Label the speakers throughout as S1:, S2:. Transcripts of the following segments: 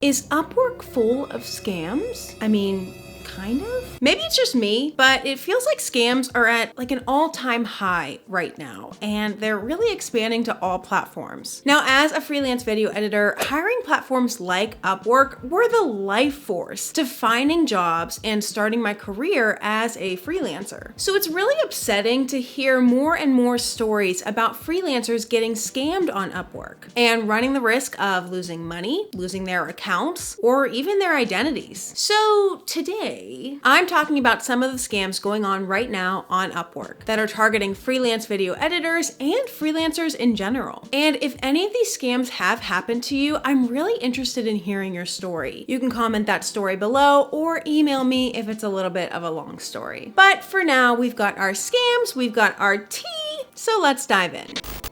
S1: Is Upwork full of scams? I mean, kind of? Maybe it's just me, but it feels like scams are at like an all-time high right now, and they're really expanding to all platforms. Now, as a freelance video editor, hiring platforms like Upwork were the life force to finding jobs and starting my career as a freelancer. So it's really upsetting to hear more and more stories about freelancers getting scammed on Upwork and running the risk of losing money, losing their accounts, or even their identities. So today, I'm talking about some of the scams going on right now on Upwork that are targeting freelance video editors and freelancers in general. And if any of these scams have happened to you, I'm really interested in hearing your story. You can comment that story below or email me if it's a little bit of a long story. But for now, we've got our scams, we've got our tea, so let's dive in.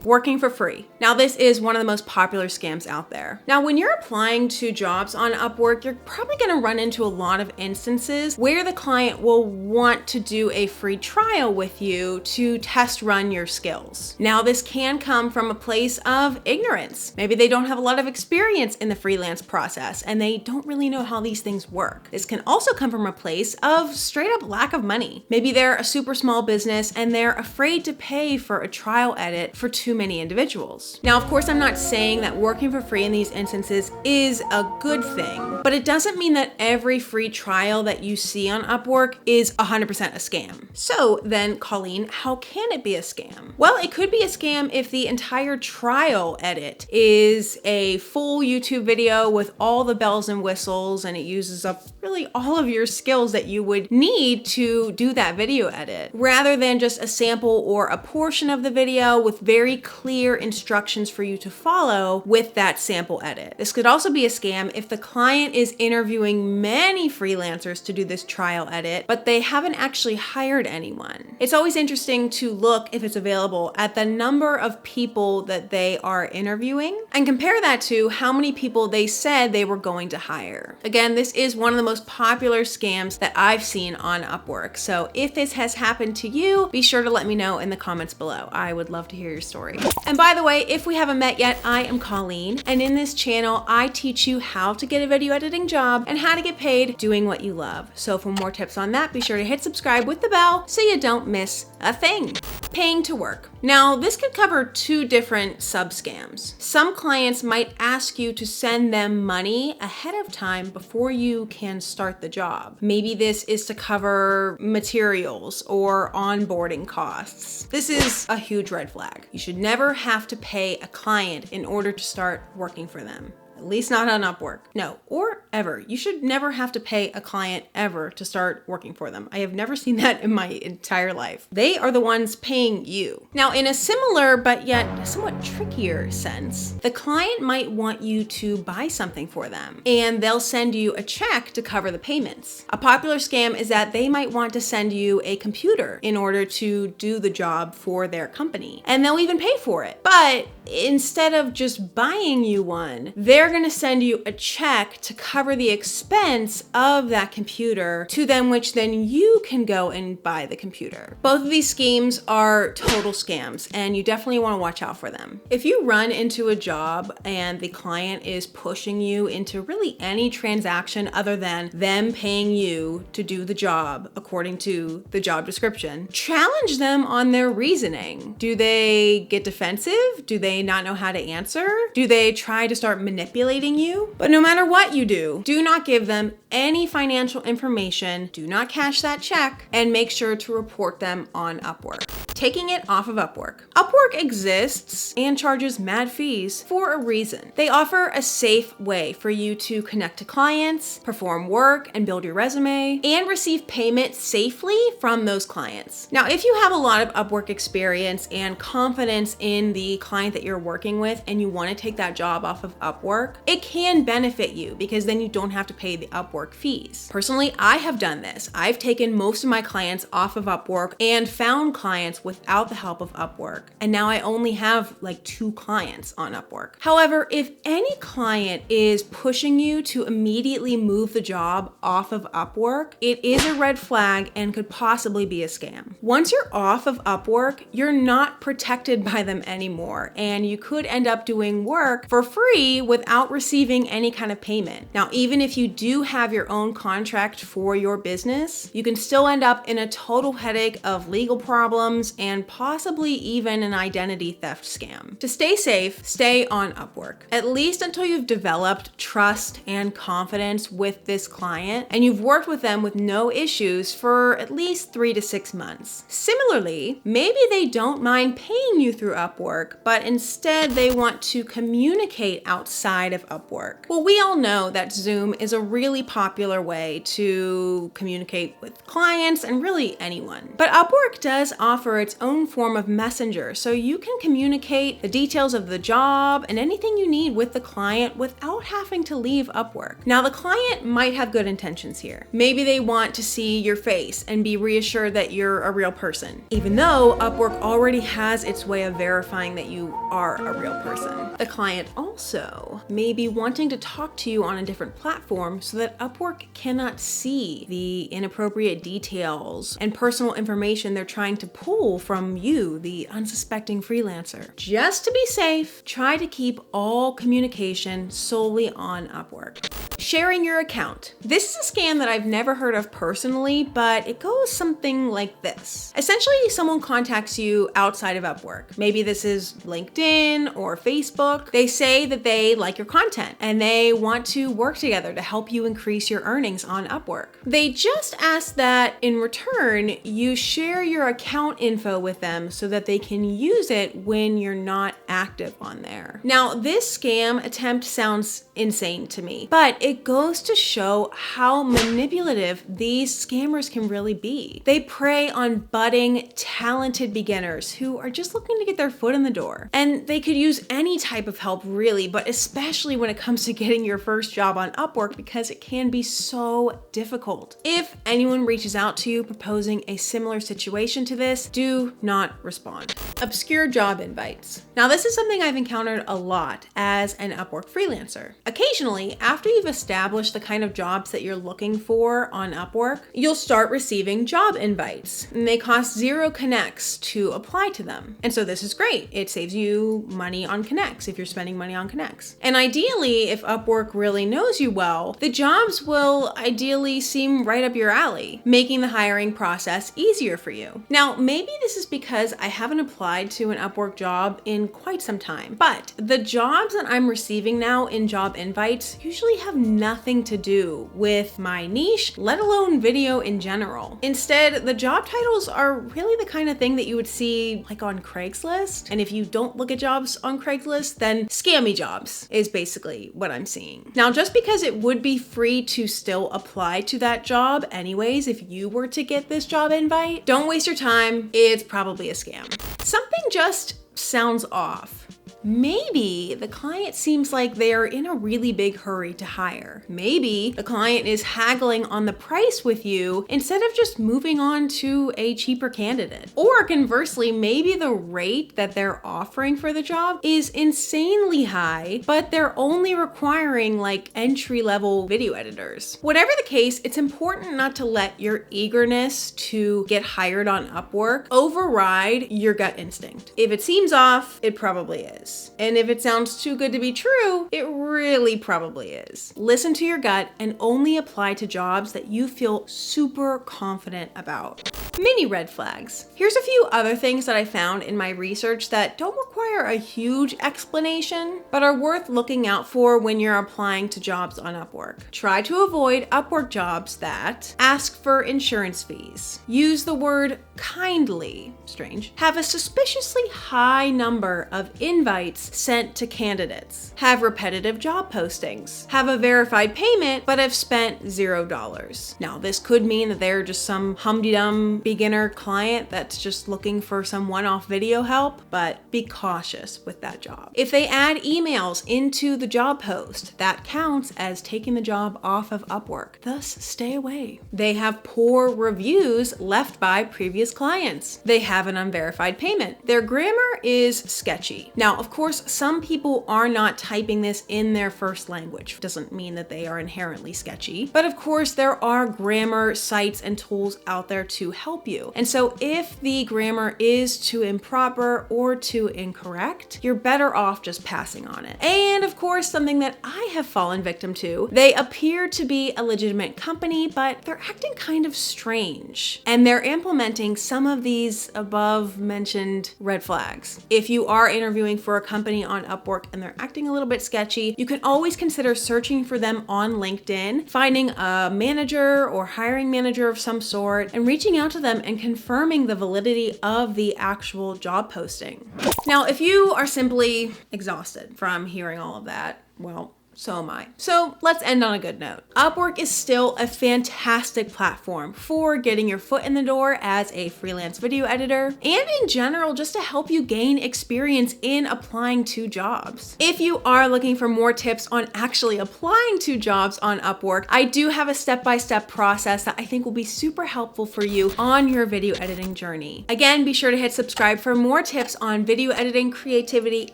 S1: Working for free. Now, this is one of the most popular scams out there. Now, when you're applying to jobs on Upwork, you're probably gonna run into a lot of instances where the client will want to do a free trial with you to test run your skills. Now, this can come from a place of ignorance. Maybe they don't have a lot of experience in the freelance process and they don't really know how these things work. This can also come from a place of straight up lack of money. Maybe they're a super small business and they're afraid to pay for a trial edit for too many individuals. Now, of course, I'm not saying that working for free in these instances is a good thing, but it doesn't mean that every free trial that you see on Upwork is 100% a scam. So then, Colleen, how can it be a scam? Well, it could be a scam if the entire trial edit is a full YouTube video with all the bells and whistles and it uses up really all of your skills that you would need to do that video edit, rather than just a sample or a portion of the video with very clear instructions for you to follow with that sample edit. This could also be a scam if the client is interviewing many freelancers to do this trial edit, but they haven't actually hired anyone. It's always interesting to look, if it's available, at the number of people that they are interviewing and compare that to how many people they said they were going to hire. Again, this is one of the most popular scams that I've seen on Upwork. So if this has happened to you, be sure to let me know in the comments below. I would love to hear your story. And by the way, if we haven't met yet, I am Colleen, and in this channel, I teach you how to get a video editing job and how to get paid doing what you love. So for more tips on that, be sure to hit subscribe with the bell so you don't miss a thing. Paying to work. Now, this could cover two different sub-scams. Some clients might ask you to send them money ahead of time before you can start the job. Maybe this is to cover materials or onboarding costs. This is a huge red flag. You should never have to pay a client in order to start working for them. At least not on Upwork. No, or ever. You should never have to pay a client ever to start working for them. I have never seen that in my entire life. They are the ones paying you. Now, in a similar but yet somewhat trickier sense, the client might want you to buy something for them and they'll send you a check to cover the payments. A popular scam is that they might want to send you a computer in order to do the job for their company, and they'll even pay for it. But instead of just buying you one, they're going to send you a check to cover the expense of that computer to them, which then you can go and buy the computer. Both of these schemes are total scams, and you definitely want to watch out for them. If you run into a job and the client is pushing you into really any transaction other than them paying you to do the job according to the job description, challenge them on their reasoning. Do they get defensive? Do they not know how to answer? Do they try to start manipulating you? But no matter what you do not give them any financial information, do not cash that check, and make sure to report them on Upwork. Taking it off of Upwork. Upwork exists and charges mad fees for a reason. They offer a safe way for you to connect to clients, perform work, and build your resume, and receive payment safely from those clients. Now, if you have a lot of Upwork experience and confidence in the client that you're working with and you want to take that job off of Upwork, it can benefit you because then and you don't have to pay the Upwork fees. Personally, I have done this. I've taken most of my clients off of Upwork and found clients without the help of Upwork. And now I only have like 2 clients on Upwork. However, if any client is pushing you to immediately move the job off of Upwork, it is a red flag and could possibly be a scam. Once you're off of Upwork, you're not protected by them anymore, and you could end up doing work for free without receiving any kind of payment. Now, even if you do have your own contract for your business, you can still end up in a total headache of legal problems and possibly even an identity theft scam. To stay safe, stay on Upwork, at least until you've developed trust and confidence with this client and you've worked with them with no issues for at least 3 to 6 months. Similarly, maybe they don't mind paying you through Upwork, but instead they want to communicate outside of Upwork. Well, we all know that Zoom is a really popular way to communicate with clients and really anyone. But Upwork does offer its own form of messenger, so you can communicate the details of the job and anything you need with the client without having to leave Upwork. Now, the client might have good intentions here. Maybe they want to see your face and be reassured that you're a real person, even though Upwork already has its way of verifying that you are a real person. The client also may be wanting to talk to you on a different platform so that Upwork cannot see the inappropriate details and personal information they're trying to pull from you, the unsuspecting freelancer. Just to be safe, try to keep all communication solely on Upwork. Sharing your account. This is a scam that I've never heard of personally, but it goes something like this. Essentially, someone contacts you outside of Upwork. Maybe this is LinkedIn or Facebook. They say that they like your content and they want to work together to help you increase your earnings on Upwork. They just ask that in return, you share your account info with them so that they can use it when you're not active on there. Now, this scam attempt sounds insane to me, but it goes to show how manipulative these scammers can really be. They prey on budding, talented beginners who are just looking to get their foot in the door. And they could use any type of help really, but especially when it comes to getting your first job on Upwork because it can be so difficult. If anyone reaches out to you proposing a similar situation to this, do not respond. Obscure job invites. Now, this is something I've encountered a lot as an Upwork freelancer. Occasionally, after you've established the kind of jobs that you're looking for on Upwork, you'll start receiving job invites, and they cost 0 connects to apply to them. And so this is great. It saves you money on connects if you're spending money on connects. And ideally, if Upwork really knows you well, the jobs will ideally seem right up your alley, making the hiring process easier for you. Now, maybe this is because I haven't applied to an Upwork job in quite some time, but the jobs that I'm receiving now in job invites usually have nothing to do with my niche, let alone video in general. Instead, the job titles are really the kind of thing that you would see like on Craigslist. And if you don't look at jobs on Craigslist, then scammy jobs is basically what I'm seeing. Now, just because it would be free to still apply to that job anyways, if you were to get this job invite, don't waste your time. It's probably a scam. Something just sounds off. Maybe the client seems like they're in a really big hurry to hire. Maybe the client is haggling on the price with you instead of just moving on to a cheaper candidate. Or conversely, maybe the rate that they're offering for the job is insanely high, but they're only requiring like entry-level video editors. Whatever the case, it's important not to let your eagerness to get hired on Upwork override your gut instinct. If it seems off, it probably is. And if it sounds too good to be true, it really probably is. Listen to your gut and only apply to jobs that you feel super confident about. Mini red flags. Here's a few other things that I found in my research that don't require a huge explanation, but are worth looking out for when you're applying to jobs on Upwork. Try to avoid Upwork jobs that ask for insurance fees, use the word kindly, strange, have a suspiciously high number of invites sent to candidates, have repetitive job postings, have a verified payment but have spent $0. Now, this could mean that they're just some humdy-dum beginner client that's just looking for some one-off video help, but be cautious with that job. If they add emails into the job post, that counts as taking the job off of Upwork. Thus, stay away. They have poor reviews left by previous clients. They have an unverified payment. Their grammar is sketchy. Now, of course, some people are not typing this in their first language. Doesn't mean that they are inherently sketchy, but of course there are grammar sites and tools out there to help you. And so if the grammar is too improper or too incorrect, you're better off just passing on it. And of course, something that I have fallen victim to, they appear to be a legitimate company, but they're acting kind of strange. And they're implementing some of these above mentioned red flags. If you are interviewing for a company on Upwork and they're acting a little bit sketchy, you can always consider searching for them on LinkedIn, finding a manager or hiring manager of some sort, and reaching out to them and confirming the validity of the actual job posting. Now, if you are simply exhausted from hearing all of that, well, so am I. So let's end on a good note. Upwork is still a fantastic platform for getting your foot in the door as a freelance video editor, and in general, just to help you gain experience in applying to jobs. If you are looking for more tips on actually applying to jobs on Upwork, I do have a step-by-step process that I think will be super helpful for you on your video editing journey. Again, be sure to hit subscribe for more tips on video editing, creativity,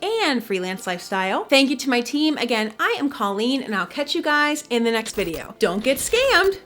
S1: and freelance lifestyle. Thank you to my team. Again, I am Colleen, and I'll catch you guys in the next video. Don't get scammed.